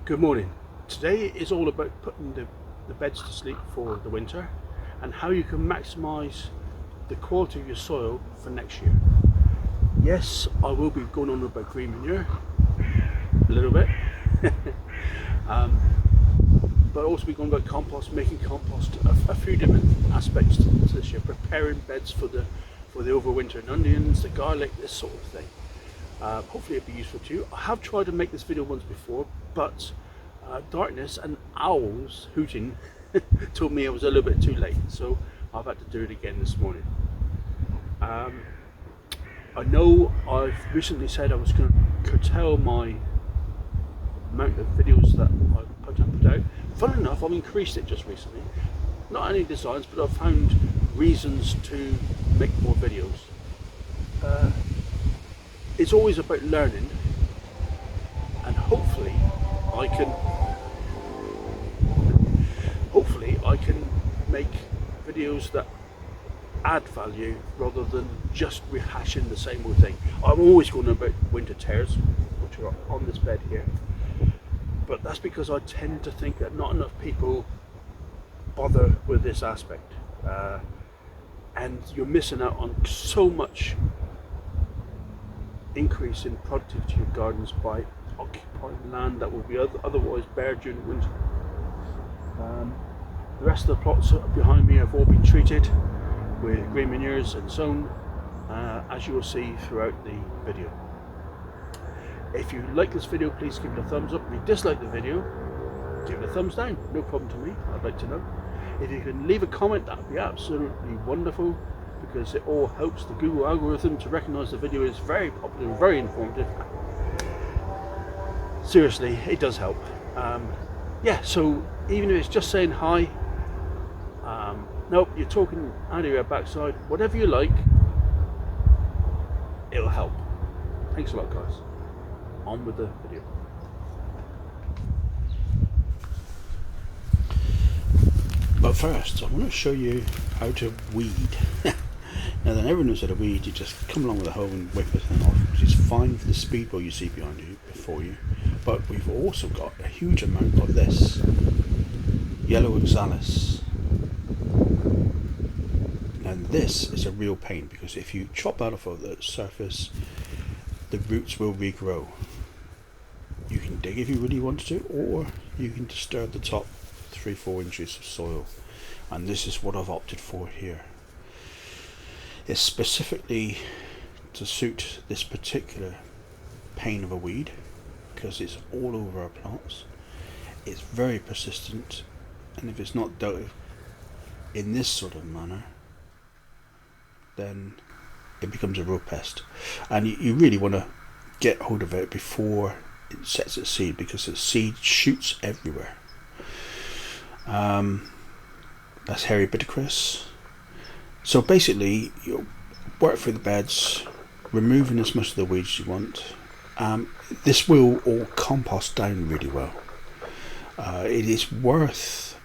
Good morning. Today is all about putting the beds to sleep for the winter and how you can maximise the quality of your soil for next year. Yes, I will be going on about green manure a little bit, but also be going about compost, making compost, a few different aspects to this year, preparing beds for the overwintering onions, the garlic, this sort of thing. Hopefully it'll be useful to you. I have tried to make this video once before, but darkness and owls hooting told me I was a little bit too late, so I've had to do it again this morning. I know I've recently said I was going to curtail my amount of videos that I put out. Funnily enough, I've increased it just recently. Not any designs, but I've found reasons to make more videos. It's always about learning, and hopefully I can make videos that add value rather than just rehashing the same old thing. I'm always going about winter tears, which are on this bed here, but that's because I tend to think that not enough people bother with this aspect, and you're missing out on so much increase in productivity of gardens by occupying land that will be otherwise bare during winter. The rest of the plots behind me have all been treated with green manures and sown, as you will see throughout the video. If you like this video, please give it a thumbs up. If you dislike the video, give it a thumbs down. No problem to me. I'd like to know. If you can leave a comment, that would be absolutely wonderful, because it all helps the Google algorithm to recognise the video is very popular and very informative. Seriously, it does help. Yeah, so even if it's just saying hi, nope, you're talking out of your backside, whatever you like, it'll help. Thanks a lot, guys. On with the video. But first, I want to show you how to weed. Now then, everyone knows how to weed. You just come along with a hoe and whip it off, which is fine for the speedball you see behind you, before you. But we've also got a huge amount of this yellow oxalis. And this is a real pain, because if you chop that off of the surface, the roots will regrow. You can dig if you really want to, or you can disturb the top 3-4 inches of soil, and this is what I've opted for here. It's specifically to suit this particular pain of a weed, because it's all over our plants. It's very persistent, and if it's not dealt with in this sort of manner, then it becomes a real pest, and you really want to get hold of it before it sets its seed, because its seed shoots everywhere. That's hairy bittercress. So basically, you work through the beds, removing as much of the weeds you want. This will all compost down really well. It is worth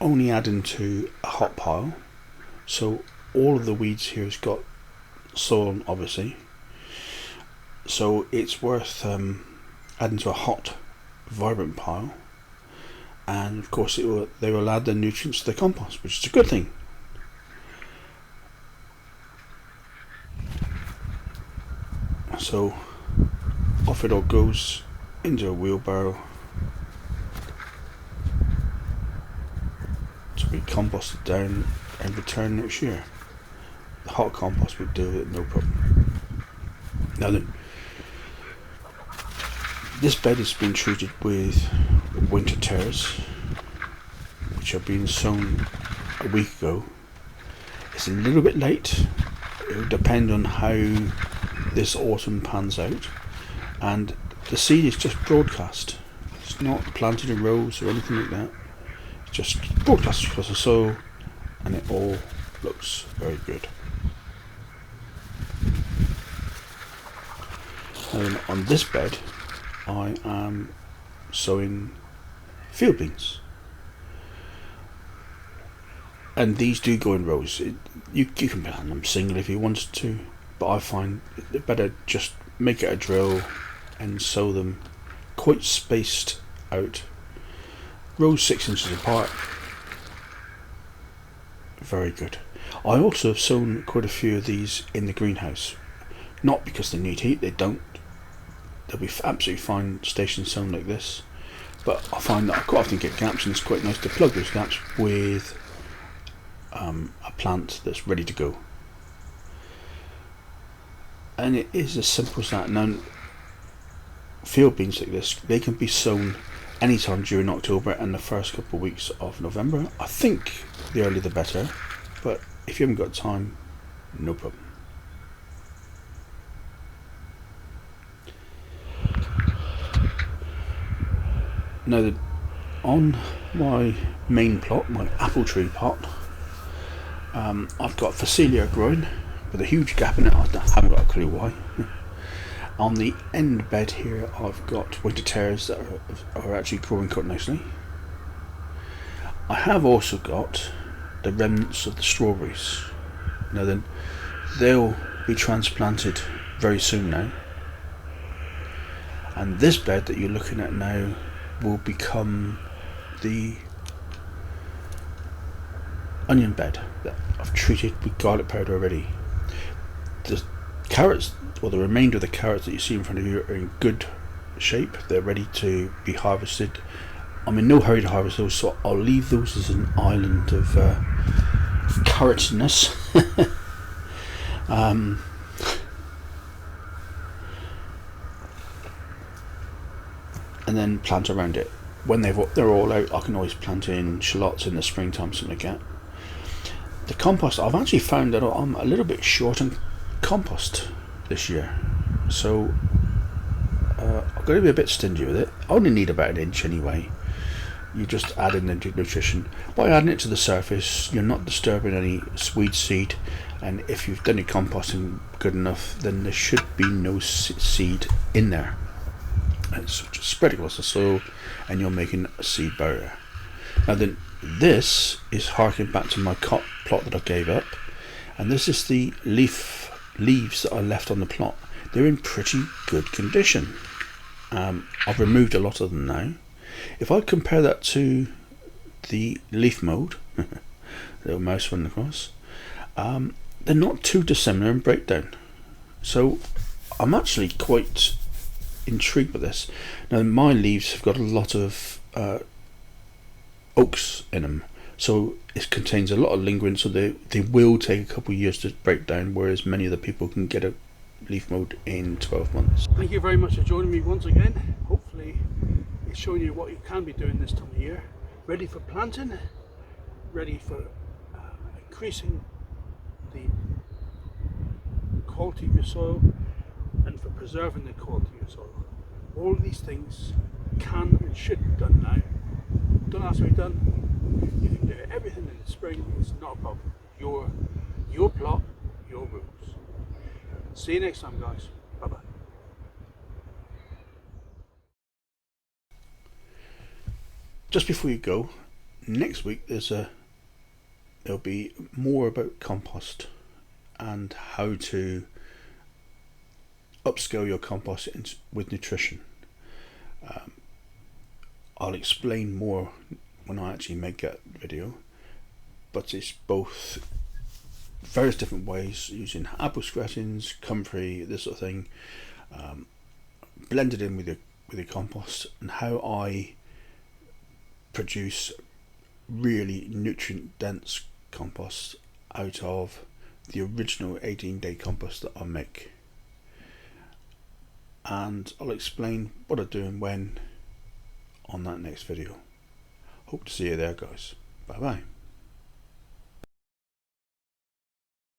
only adding to a hot pile, so all of the weeds here has got soil, obviously, so it's worth adding to a hot, vibrant pile, and of course they will add the nutrients to the compost, which is a good thing. So off it all goes into a wheelbarrow to be composted down and returned next year. The hot compost would do it, no problem. Now then, this bed has been treated with winter tares, which are being sown a week ago. It's a little bit late. It will depend on how this autumn pans out, and the seed is just broadcast. It's not planted in rows or anything like that. It's just broadcast across the soil, and it all looks very good. And on this bed I am sowing field beans, and these do go in rows. You can plant them single if you wanted to, but I find it better just make it a drill and sow them quite spaced out, rows 6 inches apart. Very good. I also have sown quite a few of these in the greenhouse, not because they need heat, they don't. They'll be absolutely fine station sown like this, but I find that I quite often get gaps, and it's quite nice to plug those gaps with a plant that's ready to go. And it is as simple as that. Now, field beans like this, they can be sown anytime during October and the first couple of weeks of November. I think the earlier the better, but if you haven't got time, no problem. Now, on my main plot, my apple tree pot, I've got Phacelia growing with a huge gap in it. I haven't got a clue why. On the end bed here, I've got winter tares that are actually growing quite nicely. I have also got the remnants of the strawberries. Now then, they'll be transplanted very soon now. And this bed that you're looking at now will become the onion bed that I've treated with garlic powder already. The carrots, or the remainder of the carrots that you see in front of you, are in good shape. They're ready to be harvested. I'm in no hurry to harvest those, so I'll leave those as an island of carrotiness. And then plant around it. When they're all out, I can always plant in shallots in the springtime, something like that. The compost, I've actually found that I'm a little bit short on compost this year, so I've got to be a bit stingy with it. I only need about 1 inch anyway. You just add in the nutrition. By adding it to the surface, you're not disturbing any weed seed, and if you've done your composting good enough, then there should be no seed in there. And so just spread it across the soil, and you're making a seed barrier. Now then, this is harking back to my plot that I gave up, and this is the leaves that are left on the plot. They're in pretty good condition. I've removed a lot of them now. If I compare that to the leaf mold, little mouse running across, they're not too dissimilar in breakdown. So I'm actually quite intrigued with this. Now my leaves have got a lot of oaks in them, so it contains a lot of lingering, so they will take a couple of years to break down, whereas many other people can get a leaf mold in 12 months. Thank you very much for joining me once again. Hopefully it's showing you what you can be doing this time of year. Ready for planting, ready for increasing the quality of your soil, and for preserving the quality of your soil. All of these things can and should be done now. Don't ask me done. You can do everything in the spring, it's not a problem. Your plot, your rules. See you next time, guys. Bye bye. Just before you go, next week there'll be more about compost and how to upscale your compost with nutrition. I'll explain more when I actually make that video, but it's both various different ways using apple scratchings, comfrey, this sort of thing, blended in with your compost, and how I produce really nutrient dense compost out of the original 18-day compost that I make. And I'll explain what I do and when on that next video. Hope to see you there, guys. Bye bye.